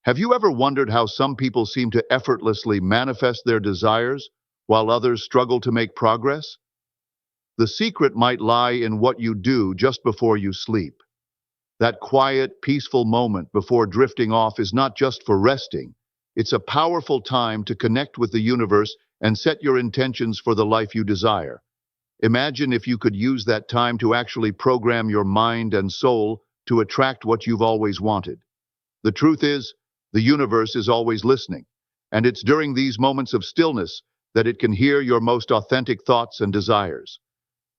Have you ever wondered how some people seem to effortlessly manifest their desires while others struggle to make progress? The secret might lie in what you do just before you sleep. That quiet, peaceful moment before drifting off is not just for resting. It's a powerful time to connect with the universe and set your intentions for the life you desire. Imagine if you could use that time to actually program your mind and soul to attract what you've always wanted. The truth is, the universe is always listening, and it's during these moments of stillness that it can hear your most authentic thoughts and desires.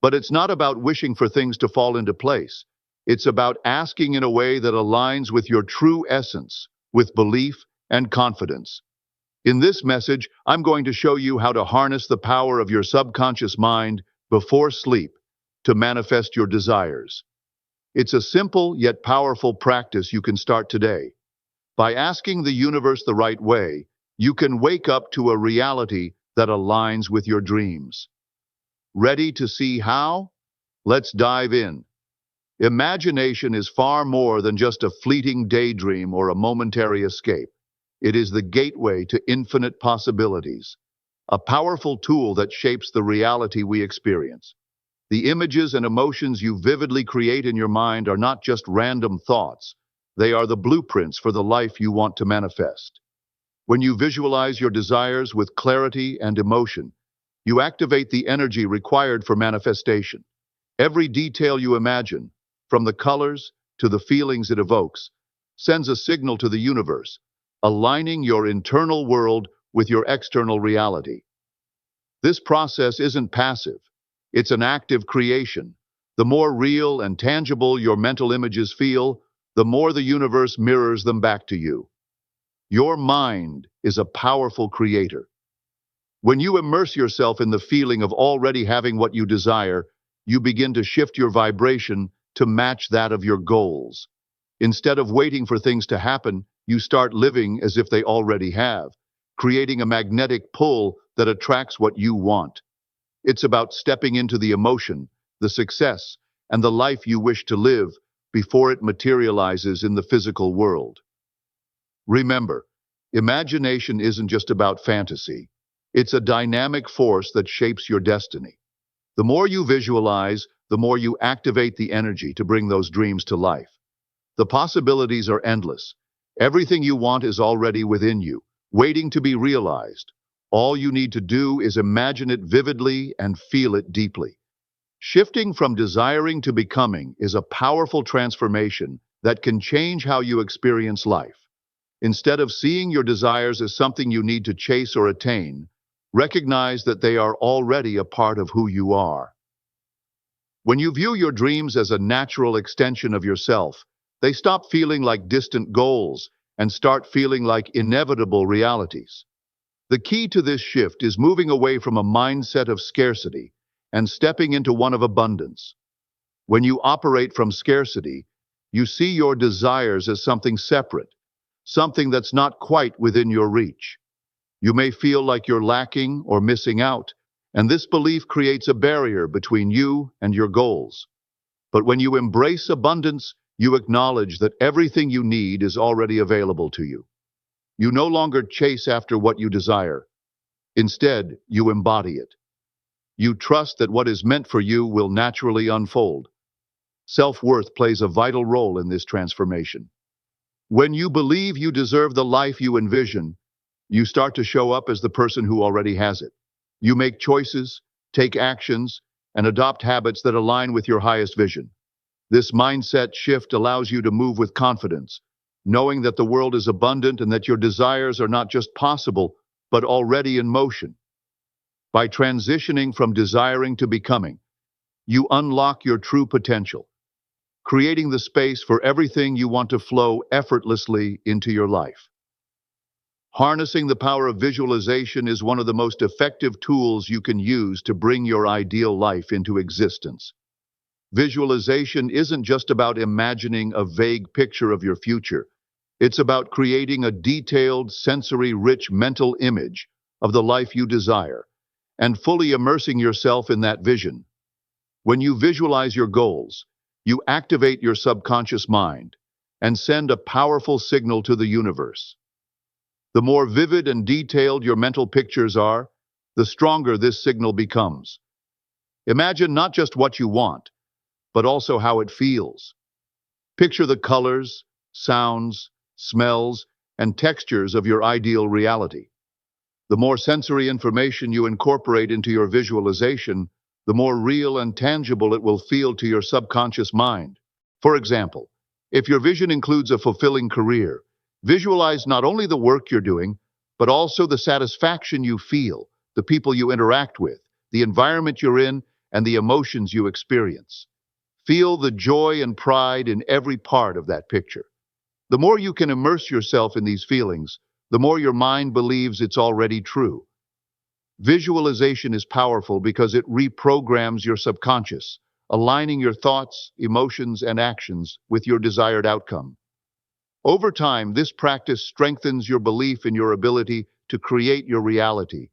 But it's not about wishing for things to fall into place. It's about asking in a way that aligns with your true essence, with belief and confidence. In this message, I'm going to show you how to harness the power of your subconscious mind before sleep to manifest your desires. It's a simple yet powerful practice you can start today. By asking the universe the right way, you can wake up to a reality that aligns with your dreams. Ready to see how? Let's dive in. Imagination is far more than just a fleeting daydream or a momentary escape. It is the gateway to infinite possibilities, a powerful tool that shapes the reality we experience. The images and emotions you vividly create in your mind are not just random thoughts. They are the blueprints for the life you want to manifest. When you visualize your desires with clarity and emotion, you activate the energy required for manifestation. Every detail you imagine, from the colors to the feelings it evokes, sends a signal to the universe, aligning your internal world with your external reality. This process isn't passive, it's an active creation. The more real and tangible your mental images feel, the more the universe mirrors them back to you. Your mind is a powerful creator. When you immerse yourself in the feeling of already having what you desire, you begin to shift your vibration to match that of your goals. Instead of waiting for things to happen, you start living as if they already have, creating a magnetic pull that attracts what you want. It's about stepping into the emotion, the success, and the life you wish to live before it materializes in the physical world. Remember, imagination isn't just about fantasy. It's a dynamic force that shapes your destiny. The more you visualize, the more you activate the energy to bring those dreams to life. The possibilities are endless. Everything you want is already within you, waiting to be realized. All you need to do is imagine it vividly and feel it deeply. Shifting from desiring to becoming is a powerful transformation that can change how you experience life. Instead of seeing your desires as something you need to chase or attain, recognize that they are already a part of who you are. When you view your dreams as a natural extension of yourself, they stop feeling like distant goals and start feeling like inevitable realities. The key to this shift is moving away from a mindset of scarcity and stepping into one of abundance. When you operate from scarcity, you see your desires as something separate, something that's not quite within your reach. You may feel like you're lacking or missing out, and this belief creates a barrier between you and your goals. But when you embrace abundance, you acknowledge that everything you need is already available to you. You no longer chase after what you desire. Instead, you embody it. You trust that what is meant for you will naturally unfold. Self-worth plays a vital role in this transformation. When you believe you deserve the life you envision, you start to show up as the person who already has it. You make choices, take actions, and adopt habits that align with your highest vision. This mindset shift allows you to move with confidence, knowing that the world is abundant and that your desires are not just possible, but already in motion. By transitioning from desiring to becoming, you unlock your true potential, creating the space for everything you want to flow effortlessly into your life. Harnessing the power of visualization is one of the most effective tools you can use to bring your ideal life into existence. Visualization isn't just about imagining a vague picture of your future. It's about creating a detailed, sensory-rich mental image of the life you desire and fully immersing yourself in that vision. When you visualize your goals, you activate your subconscious mind, and send a powerful signal to the universe. The more vivid and detailed your mental pictures are, the stronger this signal becomes. Imagine not just what you want, but also how it feels. Picture the colors, sounds, smells, and textures of your ideal reality. The more sensory information you incorporate into your visualization, the more real and tangible it will feel to your subconscious mind. For example, if your vision includes a fulfilling career, visualize not only the work you're doing, but also the satisfaction you feel, the people you interact with, the environment you're in, and the emotions you experience. Feel the joy and pride in every part of that picture. The more you can immerse yourself in these feelings, the more your mind believes it's already true. Visualization is powerful because it reprograms your subconscious, aligning your thoughts, emotions, and actions with your desired outcome. Over time, this practice strengthens your belief in your ability to create your reality.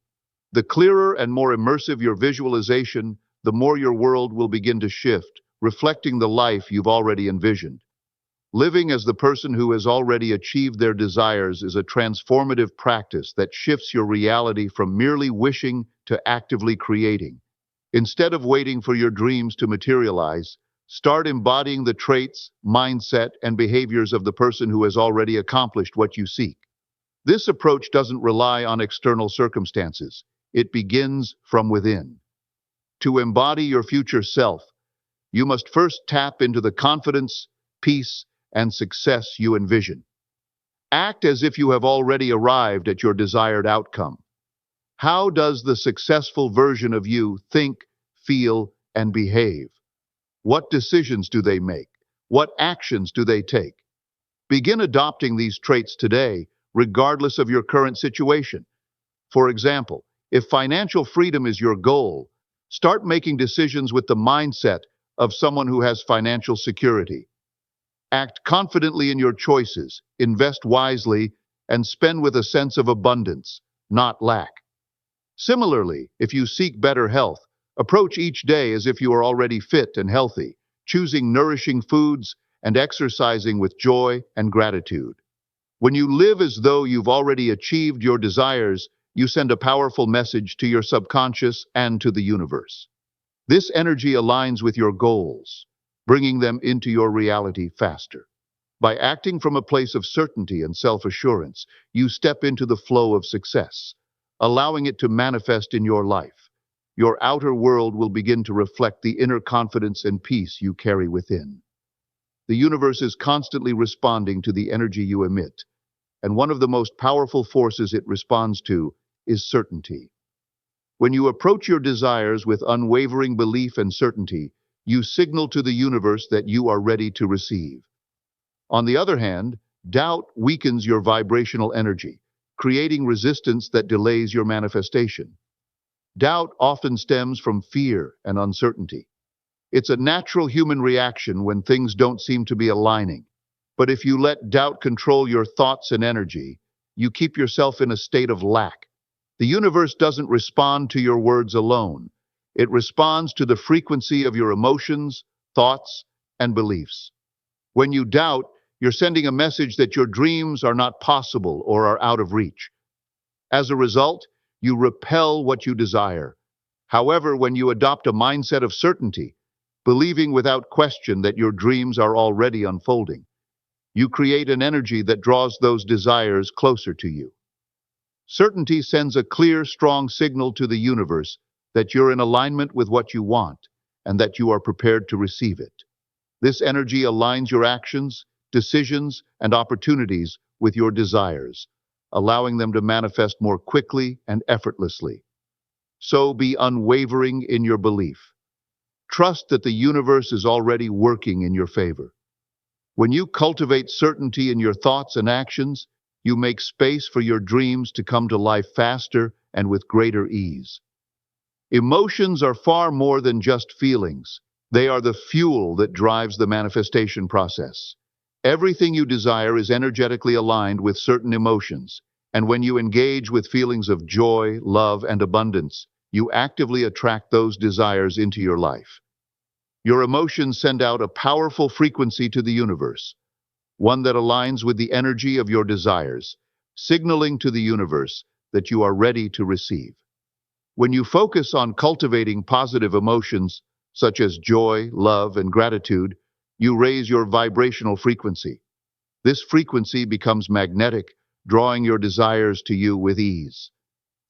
The clearer and more immersive your visualization, the more your world will begin to shift, reflecting the life you've already envisioned. Living as the person who has already achieved their desires is a transformative practice that shifts your reality from merely wishing to actively creating. Instead of waiting for your dreams to materialize, start embodying the traits, mindset, and behaviors of the person who has already accomplished what you seek. This approach doesn't rely on external circumstances. It begins from within. To embody your future self, you must first tap into the confidence, peace, and success you envision. Act as if you have already arrived at your desired outcome. How does the successful version of you think, feel, and behave? What decisions do they make? What actions do they take? Begin adopting these traits today, regardless of your current situation. For example, if financial freedom is your goal, start making decisions with the mindset of someone who has financial security. Act confidently in your choices, invest wisely, and spend with a sense of abundance, not lack. Similarly, if you seek better health, approach each day as if you are already fit and healthy, choosing nourishing foods and exercising with joy and gratitude. When you live as though you've already achieved your desires, you send a powerful message to your subconscious and to the universe. This energy aligns with your goals, bringing them into your reality faster. By acting from a place of certainty and self-assurance, you step into the flow of success, allowing it to manifest in your life. Your outer world will begin to reflect the inner confidence and peace you carry within. The universe is constantly responding to the energy you emit, and one of the most powerful forces it responds to is certainty. When you approach your desires with unwavering belief and certainty, you signal to the universe that you are ready to receive. On the other hand, doubt weakens your vibrational energy, creating resistance that delays your manifestation. Doubt often stems from fear and uncertainty. It's a natural human reaction when things don't seem to be aligning. But if you let doubt control your thoughts and energy, you keep yourself in a state of lack. The universe doesn't respond to your words alone. It responds to the frequency of your emotions, thoughts, and beliefs. When you doubt, you're sending a message that your dreams are not possible or are out of reach. As a result, you repel what you desire. However, when you adopt a mindset of certainty, believing without question that your dreams are already unfolding, you create an energy that draws those desires closer to you. Certainty sends a clear, strong signal to the universe that you're in alignment with what you want and that you are prepared to receive it. This energy aligns your actions, decisions, and opportunities with your desires, allowing them to manifest more quickly and effortlessly. So be unwavering in your belief. Trust that the universe is already working in your favor. When you cultivate certainty in your thoughts and actions, you make space for your dreams to come to life faster and with greater ease. Emotions are far more than just feelings. They are the fuel that drives the manifestation process. Everything you desire is energetically aligned with certain emotions, and when you engage with feelings of joy, love, and abundance, you actively attract those desires into your life. Your emotions send out a powerful frequency to the universe, one that aligns with the energy of your desires, signaling to the universe that you are ready to receive. When you focus on cultivating positive emotions, such as joy, love, and gratitude, you raise your vibrational frequency. This frequency becomes magnetic, drawing your desires to you with ease.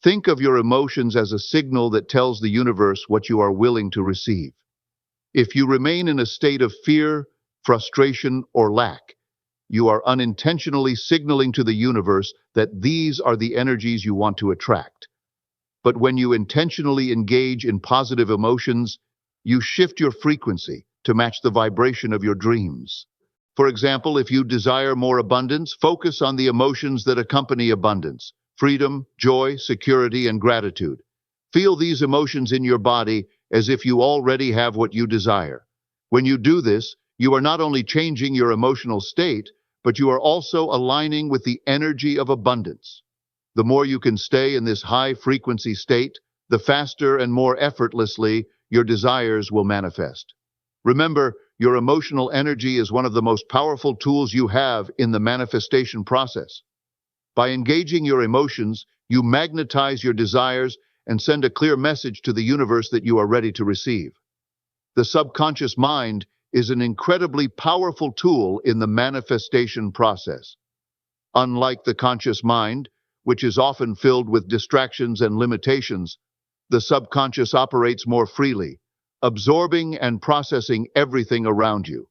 Think of your emotions as a signal that tells the universe what you are willing to receive. If you remain in a state of fear, frustration, or lack, you are unintentionally signaling to the universe that these are the energies you want to attract. But when you intentionally engage in positive emotions, you shift your frequency to match the vibration of your dreams. For example, if you desire more abundance, focus on the emotions that accompany abundance: freedom, joy, security, and gratitude. Feel these emotions in your body as if you already have what you desire. When you do this, you are not only changing your emotional state, but you are also aligning with the energy of abundance. The more you can stay in this high-frequency state, the faster and more effortlessly your desires will manifest. Remember, your emotional energy is one of the most powerful tools you have in the manifestation process. By engaging your emotions, you magnetize your desires and send a clear message to the universe that you are ready to receive. The subconscious mind is an incredibly powerful tool in the manifestation process. Unlike the conscious mind, which is often filled with distractions and limitations, the subconscious operates more freely, absorbing and processing everything around you.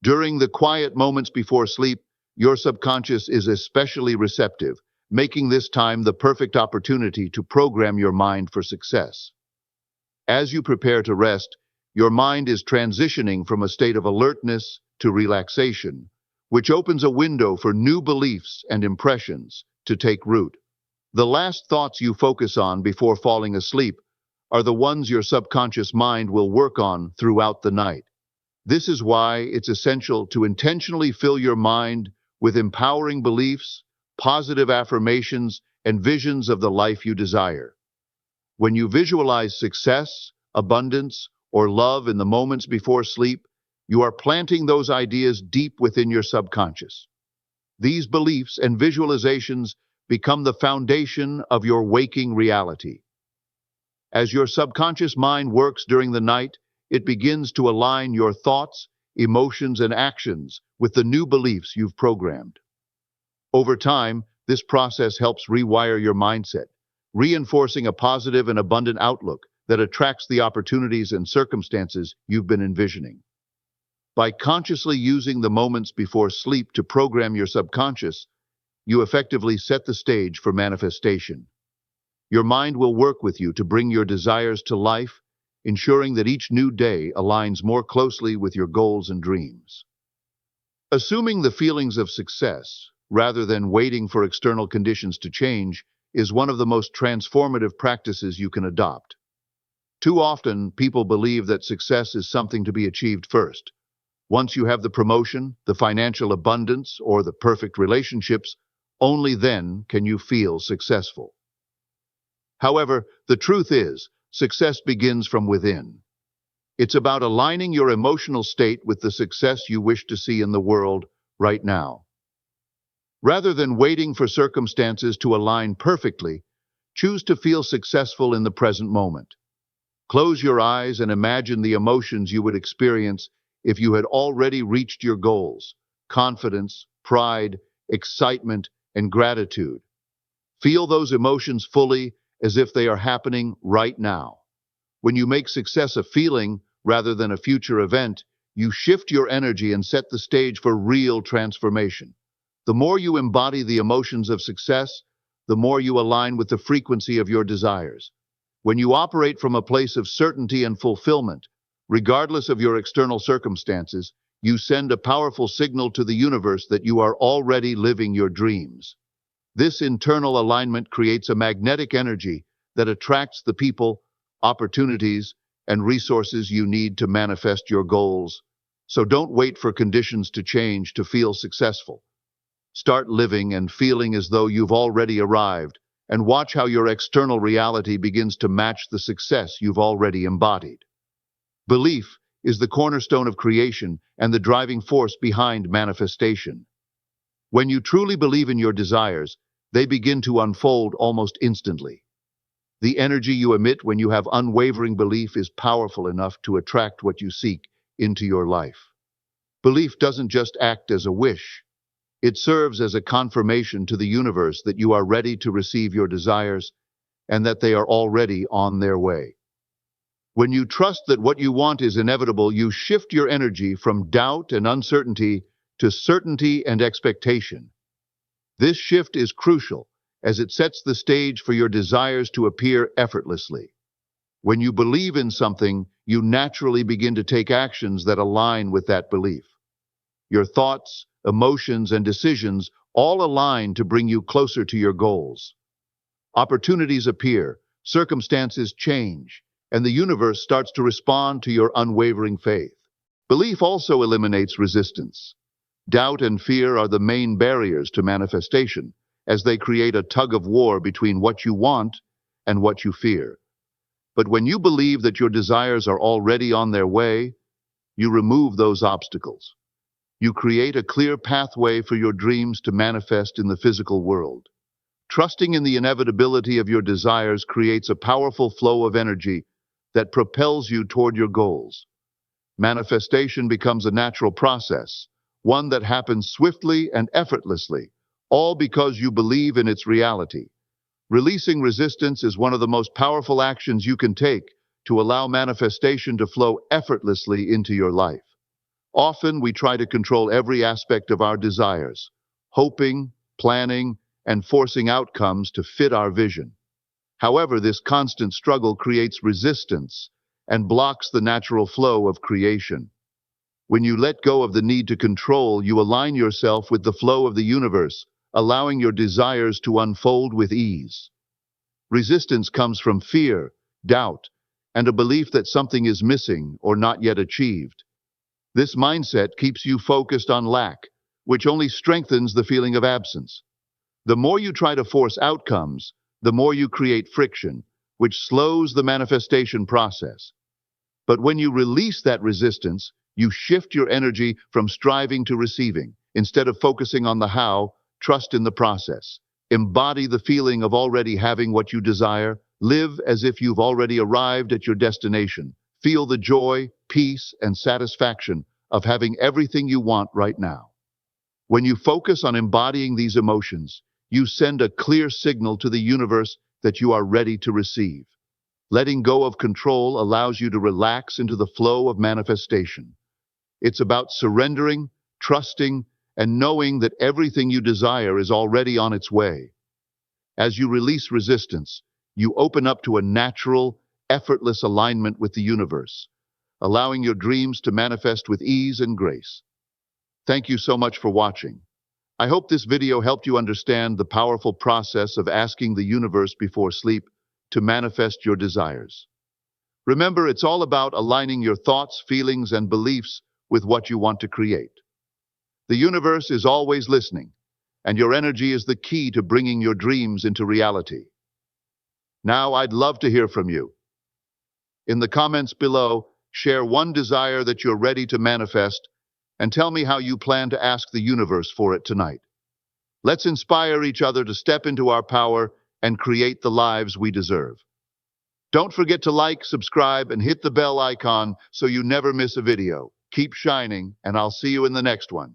During the quiet moments before sleep, your subconscious is especially receptive, making this time the perfect opportunity to program your mind for success. As you prepare to rest, your mind is transitioning from a state of alertness to relaxation, which opens a window for new beliefs and impressions to take root. The last thoughts you focus on before falling asleep are the ones your subconscious mind will work on throughout the night. This is why it's essential to intentionally fill your mind with empowering beliefs, positive affirmations, and visions of the life you desire. When you visualize success, abundance, or love in the moments before sleep, you are planting those ideas deep within your subconscious. These beliefs and visualizations become the foundation of your waking reality. As your subconscious mind works during the night, it begins to align your thoughts, emotions, and actions with the new beliefs you've programmed. Over time, this process helps rewire your mindset, reinforcing a positive and abundant outlook that attracts the opportunities and circumstances you've been envisioning. By consciously using the moments before sleep to program your subconscious, you effectively set the stage for manifestation. Your mind will work with you to bring your desires to life, ensuring that each new day aligns more closely with your goals and dreams. Assuming the feelings of success, rather than waiting for external conditions to change, is one of the most transformative practices you can adopt. Too often, people believe that success is something to be achieved first. Once you have the promotion, the financial abundance, or the perfect relationships, only then can you feel successful. However, the truth is, success begins from within. It's about aligning your emotional state with the success you wish to see in the world right now. Rather than waiting for circumstances to align perfectly, choose to feel successful in the present moment. Close your eyes and imagine the emotions you would experience if you had already reached your goals: confidence, pride, excitement, and gratitude. Feel those emotions fully, as if they are happening right now. When you make success a feeling rather than a future event, you shift your energy and set the stage for real transformation. The more you embody the emotions of success, the more you align with the frequency of your desires. When you operate from a place of certainty and fulfillment, regardless of your external circumstances, you send a powerful signal to the universe that you are already living your dreams. This internal alignment creates a magnetic energy that attracts the people, opportunities, and resources you need to manifest your goals. So don't wait for conditions to change to feel successful. Start living and feeling as though you've already arrived, and watch how your external reality begins to match the success you've already embodied. Belief is the cornerstone of creation and the driving force behind manifestation. When you truly believe in your desires, they begin to unfold almost instantly. The energy you emit when you have unwavering belief is powerful enough to attract what you seek into your life. Belief doesn't just act as a wish. It serves as a confirmation to the universe that you are ready to receive your desires and that they are already on their way. When you trust that what you want is inevitable, you shift your energy from doubt and uncertainty to certainty and expectation. This shift is crucial as it sets the stage for your desires to appear effortlessly. When you believe in something, you naturally begin to take actions that align with that belief. Your thoughts, emotions, and decisions all align to bring you closer to your goals. Opportunities appear, circumstances change, and the universe starts to respond to your unwavering faith. Belief also eliminates resistance. Doubt and fear are the main barriers to manifestation, as they create a tug of war between what you want and what you fear. But when you believe that your desires are already on their way, you remove those obstacles. You create a clear pathway for your dreams to manifest in the physical world. Trusting in the inevitability of your desires creates a powerful flow of energy that propels you toward your goals. Manifestation becomes a natural process, one that happens swiftly and effortlessly, all because you believe in its reality. Releasing resistance is one of the most powerful actions you can take to allow manifestation to flow effortlessly into your life. Often we try to control every aspect of our desires, hoping, planning, and forcing outcomes to fit our vision. However, this constant struggle creates resistance and blocks the natural flow of creation. When you let go of the need to control, you align yourself with the flow of the universe, allowing your desires to unfold with ease. Resistance comes from fear, doubt, and a belief that something is missing or not yet achieved. This mindset keeps you focused on lack, which only strengthens the feeling of absence. The more you try to force outcomes, the more you create friction, which slows the manifestation process. But when you release that resistance, you shift your energy from striving to receiving. Instead of focusing on the how, trust in the process. Embody the feeling of already having what you desire. Live as if you've already arrived at your destination. Feel the joy, peace, and satisfaction of having everything you want right now. When you focus on embodying these emotions, you send a clear signal to the universe that you are ready to receive. Letting go of control allows you to relax into the flow of manifestation. It's about surrendering, trusting, and knowing that everything you desire is already on its way. As you release resistance, you open up to a natural, effortless alignment with the universe, allowing your dreams to manifest with ease and grace. Thank you so much for watching. I hope this video helped you understand the powerful process of asking the universe before sleep to manifest your desires. Remember, it's all about aligning your thoughts, feelings, and beliefs with what you want to create. The universe is always listening, and your energy is the key to bringing your dreams into reality. Now, I'd love to hear from you. In the comments below, share one desire that you're ready to manifest and tell me how you plan to ask the universe for it tonight. Let's inspire each other to step into our power and create the lives we deserve. Don't forget to like, subscribe, and hit the bell icon so you never miss a video. Keep shining, and I'll see you in the next one.